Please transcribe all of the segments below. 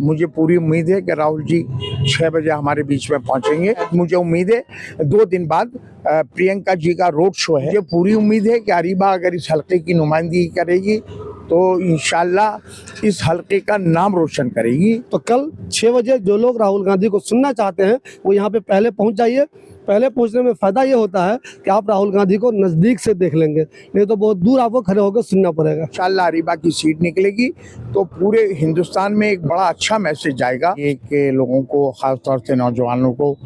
मुझे पूरी उम्मीद है कि राहुल जी 6 बजे हमारे बीच में पहुंचेंगे। मुझे उम्मीद है 2 दिन बाद प्रियंका जी का रोड शो है। मुझे पूरी उम्मीद है कि अरीबा अगर इस हल्के की नुमाइंदगी करेगी तो इंशाल्लाह इस हल्के का नाम रोशन करेगी। तो कल 6 बजे जो लोग राहुल गांधी को सुनना चाहते हैं वो यहाँ पे पहले पहुँच जाइए। पहले पहुँचने में फ़ायदा ये होता है कि आप राहुल गांधी को नज़दीक से देख लेंगे, नहीं तो बहुत दूर आपको खड़े होकर सुनना पड़ेगा। इंशाल्लाह अरीबा की सीट निकलेगी तो पूरे हिंदुस्तान में एक बड़ा अच्छा मैसेज जाएगा। एक लोगों को, खासतौर से नौजवानों को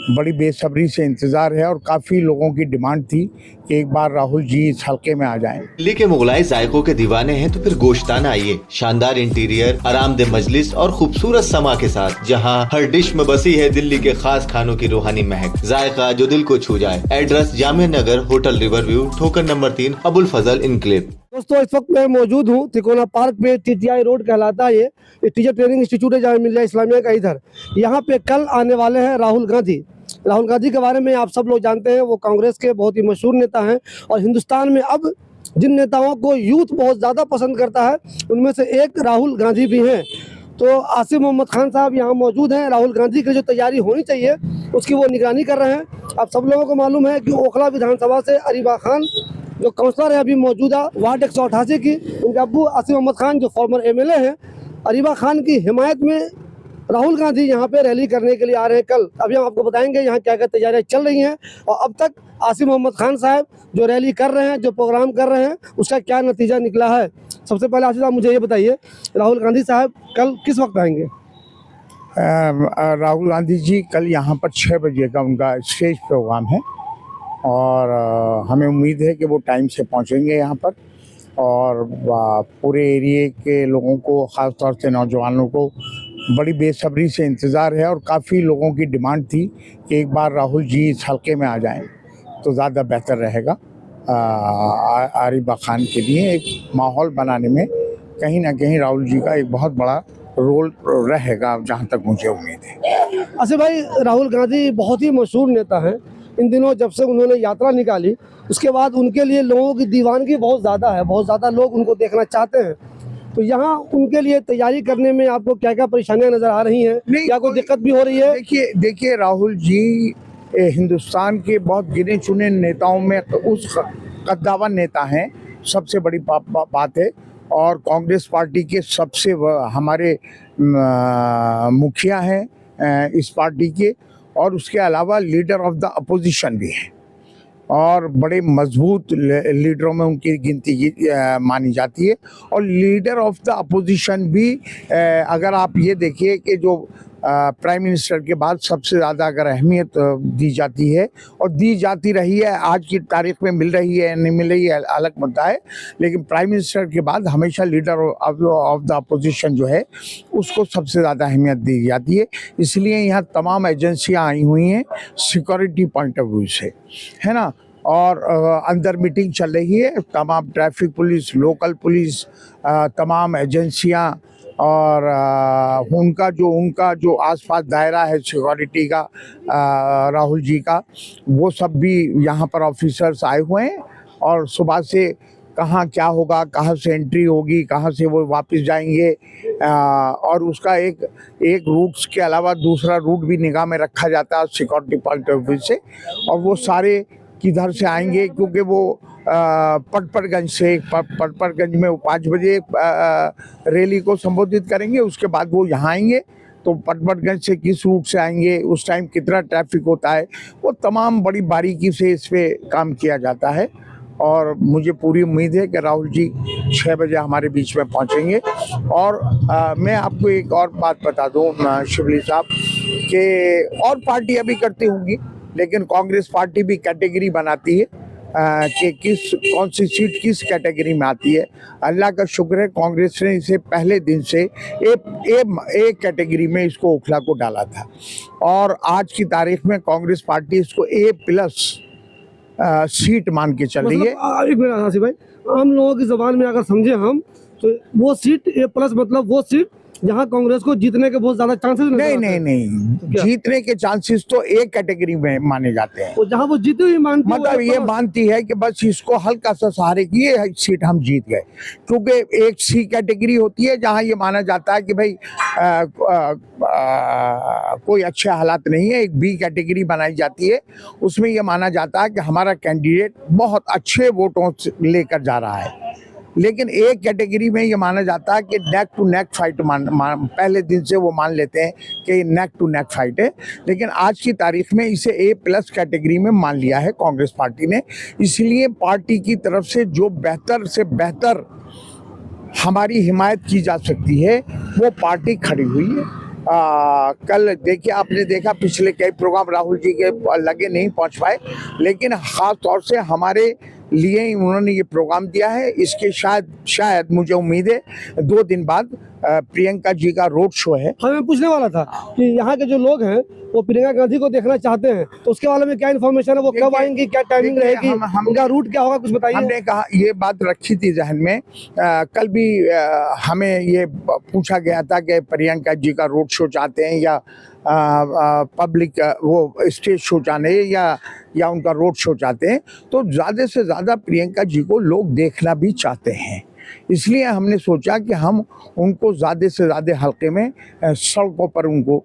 बड़ी बेसब्री से इंतजार है और काफी लोगों की डिमांड थी कि एक बार राहुल जी इस हल्के में आ जाएं। दिल्ली के मुगलाई जायकों के दीवाने हैं तो फिर गोश्ताना आइए। शानदार इंटीरियर, आरामदेह मजलिस और खूबसूरत समा के साथ, जहां हर डिश में बसी है दिल्ली के खास खानों की रूहानी महक, जायका जो दिल को छू जाए। Address Jamia Nagar, hotel river view, ठोकर नंबर 3, अबुल फजल इनक्लेव। दोस्तों इस वक्त मैं मौजूद हूँ तिकोना पार्क पे। TTI रोड कहलाता है ये टीचर ट्रेनिंग इंस्टीट्यूट है जहाँ मिल इस्लामिया का इधर। यहाँ पे कल आने वाले हैं राहुल गांधी। राहुल गांधी के बारे में आप सब लोग जानते हैं, वो कांग्रेस के बहुत ही मशहूर नेता हैं और हिंदुस्तान में अब जिन नेताओं को यूथ बहुत ज़्यादा पसंद करता है उनमें से एक राहुल गांधी भी हैं। तो आसिफ मोहम्मद खान साहब यहाँ मौजूद हैं। राहुल गांधी की जो तैयारी होनी चाहिए उसकी वो निगरानी कर रहे हैं। आप सब लोगों को मालूम है कि ओखला विधानसभा से अरीबा खान जो काउंसलर है अभी मौजूदा वार्ड 188 की, उनके अब्बू आसिफ मोहम्मद खान जो फॉर्मर MLA हैं, अरीबा खान की हिमायत में राहुल गांधी यहाँ पे रैली करने के लिए आ रहे हैं कल। अभी हम आपको बताएंगे यहाँ क्या क्या तैयारियाँ चल रही हैं और अब तक आसिफ मोहम्मद खान साहब जो रैली कर रहे हैं, जो प्रोग्राम कर रहे हैं, उसका क्या नतीजा निकला है। सबसे पहले आसिफ साहब मुझे ये बताइए, राहुल गांधी साहब कल किस वक्त आएंगे? राहुल गांधी जी कल यहाँ पर 6 बजे का उनका स्टेज प्रोग्राम है और हमें उम्मीद है कि वो टाइम से पहुँचेंगे यहाँ पर और पूरे एरिए के लोगों को, ख़ासतौर से नौजवानों को बड़ी बेसब्री से इंतज़ार है और काफ़ी लोगों की डिमांड थी कि एक बार राहुल जी इस हल्के में आ जाएं तो ज़्यादा बेहतर रहेगा। अरीबा खान के लिए एक माहौल बनाने में कहीं ना कहीं राहुल जी का एक बहुत बड़ा रोल रहेगा, जहाँ तक मुझे उम्मीद है। अच्छा भाई, राहुल गांधी बहुत ही मशहूर नेता हैं। इन दिनों जब से उन्होंने यात्रा निकाली उसके बाद उनके लिए लोगों की दीवानगी बहुत ज़्यादा है, बहुत ज़्यादा लोग उनको देखना चाहते हैं। तो यहाँ उनके लिए तैयारी करने में आपको क्या क्या परेशानियाँ नज़र आ रही हैं या कोई दिक्कत भी हो रही है? देखिए राहुल जी हिंदुस्तान के बहुत गिने चुने नेताओं में उस कद्दावर नेता हैं, सबसे बड़ी बात है। और कांग्रेस पार्टी के सबसे हमारे मुखिया हैं इस पार्टी के, और उसके अलावा लीडर ऑफ द अपोजिशन भी है और बड़े मजबूत लीडरों में उनकी गिनती मानी जाती है। और लीडर ऑफ द अपोजिशन भी अगर आप ये देखिए कि जो प्राइम मिनिस्टर के बाद सबसे ज़्यादा अगर अहमियत दी जाती है और दी जाती रही है, आज की तारीख में मिल रही है नहीं मिल रही है अलग मुद्दा है, लेकिन प्राइम मिनिस्टर के बाद हमेशा लीडर ऑफ द अपोजिशन जो है उसको सबसे ज़्यादा अहमियत दी जाती है। इसलिए यहाँ तमाम एजेंसियाँ आई हुई हैं सिक्योरिटी पॉइंट ऑफ व्यू से, है ना। और अंदर मीटिंग चल रही है, तमाम ट्रैफिक पुलिस, लोकल पुलिस, तमाम एजेंसियां और उनका जो आसपास दायरा है सिक्योरिटी का राहुल जी का, वो सब भी यहाँ पर ऑफिसर्स आए हुए हैं। और सुबह से कहाँ क्या होगा, कहाँ से एंट्री होगी, कहाँ से वो वापस जाएंगे, और उसका एक रूट्स के अलावा दूसरा रूट भी निगाह में रखा जाता है सिक्योरिटी पॉइंट ऑफ व्यू से। और वो सारे किधर से आएंगे, क्योंकि वो पटपरगंज से, पटपरगंज में वो 5 बजे रैली को संबोधित करेंगे, उसके बाद वो यहाँ आएंगे। तो पटपरगंज से किस रूट से आएंगे, उस टाइम कितना ट्रैफिक होता है, वो तमाम बड़ी बारीकी से इस पे काम किया जाता है। और मुझे पूरी उम्मीद है कि राहुल जी 6 बजे हमारे बीच में पहुंचेंगे। और मैं आपको एक और बात बता दूं शिवली साहब, कि और पार्टियां भी करती होंगी, लेकिन कांग्रेस पार्टी भी कैटेगरी बनाती है कि कौन सी सीट किस कैटेगरी में आती है। अल्लाह का शुक्र है कांग्रेस ने इसे पहले दिन से एक कैटेगरी में इसको ओखला को डाला था और आज की तारीख में कांग्रेस पार्टी इसको A+ सीट मान के चल रही है। एक मिनट आसिफ भाई, आम लोगों की ज़बान में अगर समझे हम तो वो सीट A+ मतलब वो सीट यहाँ कांग्रेस को जीतने के बहुत ज्यादा चांसेस नहीं, क्या? जीतने के चांसेस तो एक कैटेगरी में माने जाते हैं। वो जहाँ वो जीते हुई मानती है, मतलब ये मानती है कि बस इसको हल्का सा सहारे किए सीट हम जीत गए, क्योंकि एक सी कैटेगरी होती है जहां ये माना जाता है कि भाई कोई अच्छे हालात नहीं है। एक बी कैटेगरी बनाई जाती है, उसमें ये माना जाता है कि हमारा कैंडिडेट बहुत अच्छे वोटों से लेकर जा रहा है। लेकिन एक कैटेगरी में ये माना जाता है कि नेक टू नेक फाइट पहले दिन से वो मान लेते हैं कि नेक टू नेक फाइट है। लेकिन आज की तारीख में इसे A+ कैटेगरी में मान लिया है कांग्रेस पार्टी ने। इसलिए पार्टी की तरफ से जो बेहतर से बेहतर हमारी हिमायत की जा सकती है वो पार्टी खड़ी हुई है। कल देखिए, आपने देखा पिछले कई प्रोग्राम राहुल जी के लगे नहीं पहुंच पाए, लेकिन ख़ास तौर से हमारे लिए उन्होंने ये प्रोग्राम दिया है। इसके शायद मुझे उम्मीद है 2 दिन बाद प्रियंका जी का रोड शो है। हमें पूछने वाला था कि यहाँ के जो लोग हैं वो प्रियंका गांधी को देखना चाहते हैं, तो उसके बारे में क्या इन्फॉर्मेशन है, वो कब आएंगी, क्या टाइमिंग रहेगी, उनका रूट क्या होगा, कुछ बताइए। हमने कहा, ये बात रखी थी जहन में। कल भी हमें ये पूछा गया था कि प्रियंका जी का रोड शो चाहते हैं या पब्लिक वो स्टेज शो चाहते हैं या उनका रोड शो चाहते हैं। तो ज़्यादा से ज़्यादा प्रियंका जी को लोग देखना भी चाहते हैं। इसलिए हमने सोचा कि हम उनको ज़्यादा से ज़्यादा हल्के में सड़कों पर उनको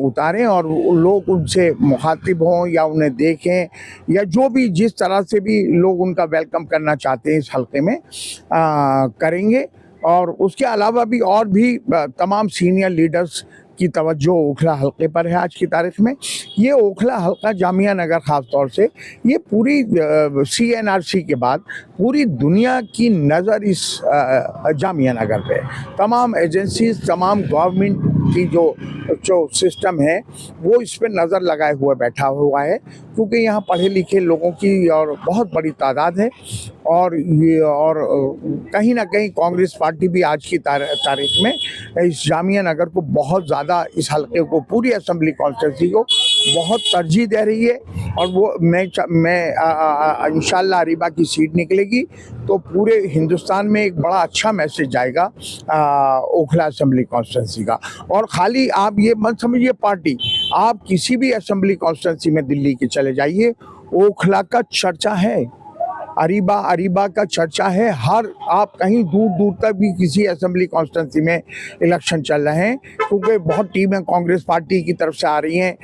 उतारें और लोग उनसे मुखातिब हों या उन्हें देखें, या जो भी जिस तरह से भी लोग उनका वेलकम करना चाहते हैं इस हल्के में करेंगे। और उसके अलावा भी और भी तमाम सीनियर लीडर्स की तवज्जो ओखला हल्के पर है आज की तारीख में। ये ओखला हल्का जामिया नगर ख़ास तौर से, ये पूरी CNRC के बाद पूरी दुनिया की नज़र इस जामिया नगर पे, तमाम एजेंसीज, तमाम गवर्नमेंट की जो सिस्टम है वो इस पे नज़र लगाए हुए बैठा हुआ है, क्योंकि यहाँ पढ़े लिखे लोगों की और बहुत बड़ी तादाद है। और कहीं ना कहीं कांग्रेस पार्टी भी आज की तारीख में इस जामिया नगर को बहुत ज़्यादा, इस हल्के को, पूरी असेंबली कॉन्स्टिट्यूंसी को बहुत तरजीह दे रही है। और वो मैं इंशाल्लाह अरीबा की सीट निकलेगी तो पूरे हिंदुस्तान में एक बड़ा अच्छा मैसेज जाएगा ओखला असेंबली कॉन्स्टिट्यूंसी का। और खाली आप ये मत समझिए पार्टी, आप किसी भी असेंबली कॉन्स्टिट्यूंसी में दिल्ली के चले जाइए, ओखला का चर्चा है, अरीबा का चर्चा है। आप कहीं दूर दूर तक भी किसी असेंबली कॉन्स्टिट्यूंसी में इलेक्शन चल रहे हैं, क्योंकि बहुत टीमें कांग्रेस पार्टी की तरफ से आ रही हैं।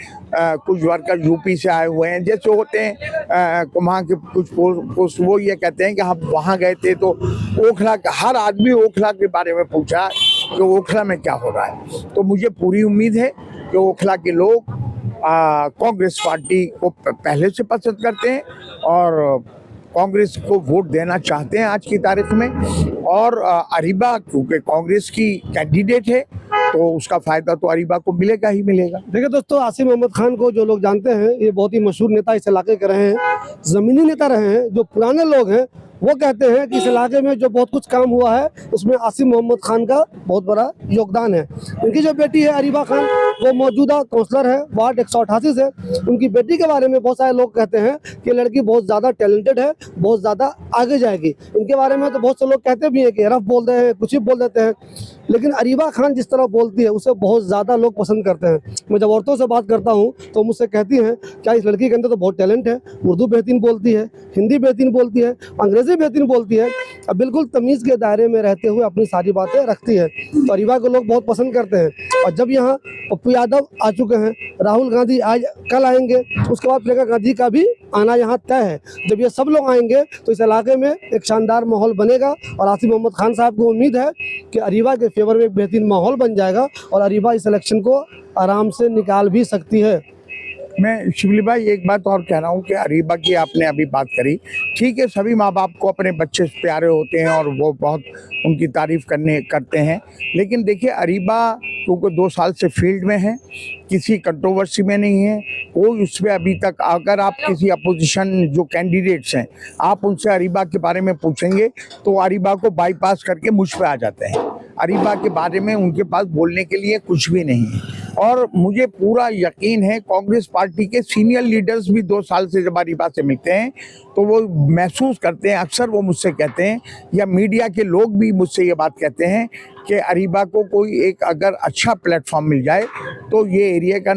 कुछ वर्कर यूपी से आए हुए हैं, जैसे होते हैं वहाँ के कुछ पोस्ट, वो ये कहते हैं कि हम वहाँ गए थे तो ओखला, हर आदमी ओखला के बारे में पूछा कि ओखला में क्या हो रहा है। तो मुझे पूरी उम्मीद है कि ओखला के लोग कांग्रेस पार्टी को पहले से पसंद करते हैं और कांग्रेस को वोट देना चाहते हैं आज की तारीख में। और अरीबा क्योंकि कांग्रेस की कैंडिडेट है तो उसका फायदा तो अरीबा को मिलेगा ही मिलेगा। देखिए दोस्तों, आसिम मोहम्मद खान को जो लोग जानते हैं, ये बहुत ही मशहूर नेता इस इलाके के रहे हैं, ज़मीनी नेता रहे हैं। जो पुराने लोग हैं वो कहते हैं कि इस इलाके में जो बहुत कुछ काम हुआ है उसमें आसिम मोहम्मद खान का बहुत बड़ा योगदान है। उनकी जो बेटी है अरीबा खान, वो मौजूदा काउंसलर है वार्ड 188 से। उनकी बेटी के बारे में बहुत सारे लोग कहते हैं कि लड़की बहुत ज़्यादा टैलेंटेड है, बहुत ज़्यादा आगे जाएगी। इनके बारे में तो बहुत से लोग कहते भी हैं कि रफ बोल रहे हैं, कुछ ही बोल देते हैं, लेकिन अरीबा खान जिस तरह बोलती है उसे बहुत ज़्यादा लोग पसंद करते हैं। मैं जब औरतों से बात करता हूँ तो मुझसे कहती हैं क्या इस लड़की के अंदर तो बहुत टैलेंट है, उर्दू बेहतरीन बोलती है, हिंदी बेहतरीन बोलती है, अंग्रेज़ी बेहतरीन बोलती है, अब बिल्कुल तमीज़ के दायरे में रहते हुए अपनी सारी बातें रखती है। तो अरीबा को लोग बहुत पसंद करते हैं। और जब यहाँ पप्पू यादव आ चुके हैं, राहुल गांधी आज कल आएंगे, उसके बाद प्रियंका गांधी का भी आना यहाँ तय है। जब ये सब लोग आएंगे तो इस इलाके में एक शानदार माहौल बनेगा और आसिम मोहम्मद खान साहब को उम्मीद है कि अरीबा के फेवर में एक बेहतरीन माहौल बन जाएगा और अरीबा इस इलेक्शन को आराम से निकाल भी सकती है। मैं शिवली भाई एक बात और कह रहा हूँ कि अरीबा की आपने अभी बात करी, ठीक है, सभी माँ बाप को अपने बच्चे प्यारे होते हैं और वो बहुत उनकी तारीफ़ करते हैं। लेकिन देखिए अरीबा क्योंकि 2 साल से फील्ड में है, किसी कंट्रोवर्सी में नहीं है, कोई उस पर अभी तक, अगर आप किसी अपोजिशन जो कैंडिडेट्स हैं आप उनसे अरीबा के बारे में पूछेंगे तो अरीबा को बाईपास करके मुझ पे आ जाते हैं। अरीबा के बारे में उनके पास बोलने के लिए कुछ भी नहीं है। और मुझे पूरा यकीन है कांग्रेस पार्टी के सीनियर लीडर्स भी 2 साल से जब अरीबा से मिलते हैं तो वो महसूस करते हैं, अक्सर वो मुझसे कहते हैं या मीडिया के लोग भी मुझसे ये बात कहते हैं कि अरीबा को कोई एक अगर अच्छा प्लेटफॉर्म मिल जाए तो ये एरिया का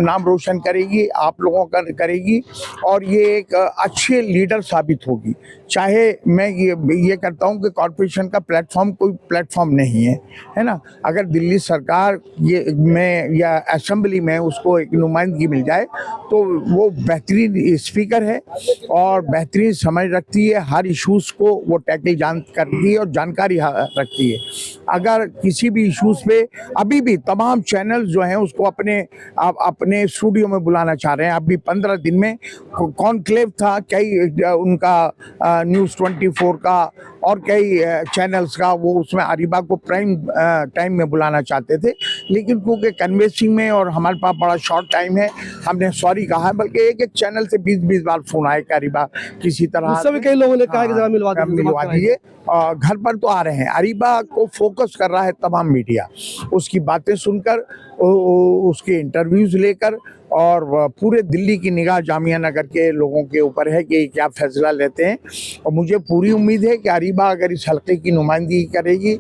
नाम रोशन करेगी, आप लोगों का करेगी और ये एक अच्छे लीडर साबित होगी। चाहे मैं ये करता हूँ कि कॉर्पोरेशन का प्लेटफॉर्म कोई प्लेटफॉर्म नहीं है ना। अगर दिल्ली सरकार में या असेंबली में उसको एक नुमाइंदगी मिल जाए तो वो बेहतरीन स्पीकर है और बेहतरीन समझ रखती है, हर इश्यूज़ को वो टैकल करती है और जानकारी रखती है। अगर किसी भी इश्यूज़ पे अभी भी तमाम चैनल जो हैं उसको अपने स्टूडियो में बुलाना चाह रहे हैं। अभी 15 दिन में कॉन्क्लेव था, कई उनका न्यूज़ 24 का और कई चैनल्स का, वो उसमें अरीबा को प्राइम टाइम में बुलाना चाहते थे, लेकिन क्योंकि कन्वेंसिंग में और हमारे पास बड़ा शॉर्ट टाइम है, हमने सॉरी कहा है। बल्कि एक चैनल से 20-20 बार फोन आए कि अरीबा किसी तरह उससे भी कई लोगों ने कहा कि जरा मिलवा दीजिए। घर पर तो आ रहे हैं। अरीबा को फोकस कर रहा है तमाम मीडिया, उसकी बातें सुनकर, उसके इंटरव्यूज लेकर, और पूरे दिल्ली की निगाह जामिया नगर के लोगों के ऊपर है कि क्या फैसला लेते हैं। और मुझे पूरी उम्मीद है कि अरीबा अगर इस हल्के की नुमाइंदगी करेगी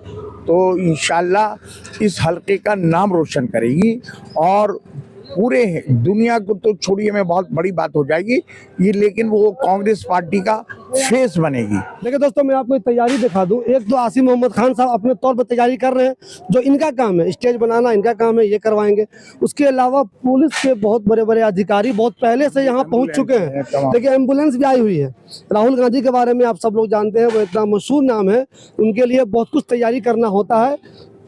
तो इंशाल्लाह इस हल्के का नाम रोशन करेगी और पूरे दुनिया को तो छोड़िए, में बहुत बड़ी बात हो जाएगी ये, लेकिन वो कांग्रेस पार्टी का फेस बनेगी। देखिए दोस्तों, मैं आपको तैयारी दिखा दूं। एक तो आसिम मोहम्मद खान साहब अपने तौर पर तैयारी कर रहे हैं, जो इनका काम है, स्टेज बनाना इनका काम है, ये करवाएंगे। उसके अलावा पुलिस के बहुत बड़े बड़े अधिकारी बहुत पहले से यहाँ पहुँच चुके हैं। देखिए एम्बुलेंस भी आई हुई है। राहुल गांधी के बारे में आप सब लोग जानते हैं, वो इतना मशहूर नाम है, उनके लिए बहुत कुछ तैयारी करना होता है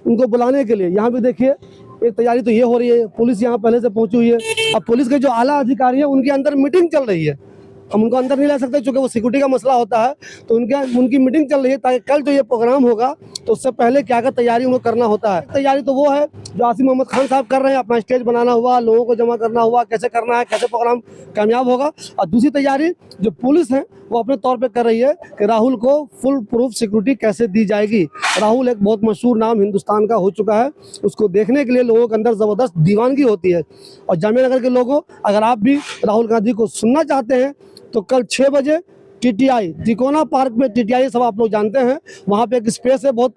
उनको बुलाने के लिए। यहाँ भी देखिए एक तैयारी तो ये हो रही है, पुलिस यहाँ पहले से पहुंची हुई है। अब पुलिस के जो आला अधिकारी है उनके अंदर मीटिंग चल रही है, हम उनको अंदर नहीं ला सकते क्योंकि वो सिक्योरिटी का मसला होता है, तो उनकी मीटिंग चल रही है ताकि कल जो ये प्रोग्राम होगा तो उससे पहले क्या क्या तैयारी उनको करना होता है। तैयारी तो वो है जो आसिम मोहम्मद खान साहब कर रहे हैं, अपना स्टेज बनाना हुआ, लोगों को जमा करना हुआ, कैसे करना है, कैसे प्रोग्राम कामयाब होगा। और दूसरी तैयारी जो पुलिस है वो अपने तौर पे कर रही है कि राहुल को फुल प्रूफ सिक्योरिटी कैसे दी जाएगी। राहुल एक बहुत मशहूर नाम हिंदुस्तान का हो चुका है, उसको देखने के लिए लोगों के अंदर ज़बरदस्त दीवानगी होती है। और जामिया नगर के लोगों, अगर आप भी राहुल गांधी को सुनना चाहते हैं तो कल 6 बजे टीटीआई तिकोना पार्क में, टीटीआई सब आप लोग जानते हैं, वहाँ पे एक स्पेस है बहुत,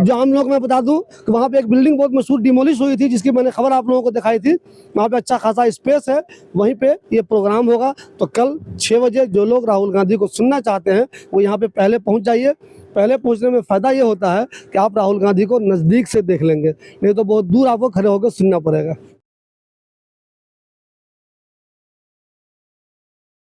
जो हम लोग, मैं बता दूं कि वहाँ पे एक बिल्डिंग बहुत मशहूर डिमोलिश हुई थी जिसकी मैंने खबर आप लोगों को दिखाई थी। वहाँ पे अच्छा खासा स्पेस है, वहीं पे ये प्रोग्राम होगा। तो कल 6 बजे जो लोग राहुल गांधी को सुनना चाहते हैं वो यहाँ पे पहले पहुँच जाइए। पहले पहुँचने में फ़ायदा ये होता है कि आप राहुल गांधी को नज़दीक से देख लेंगे, नहीं तो बहुत दूर आपको खड़े होकर सुनना पड़ेगा।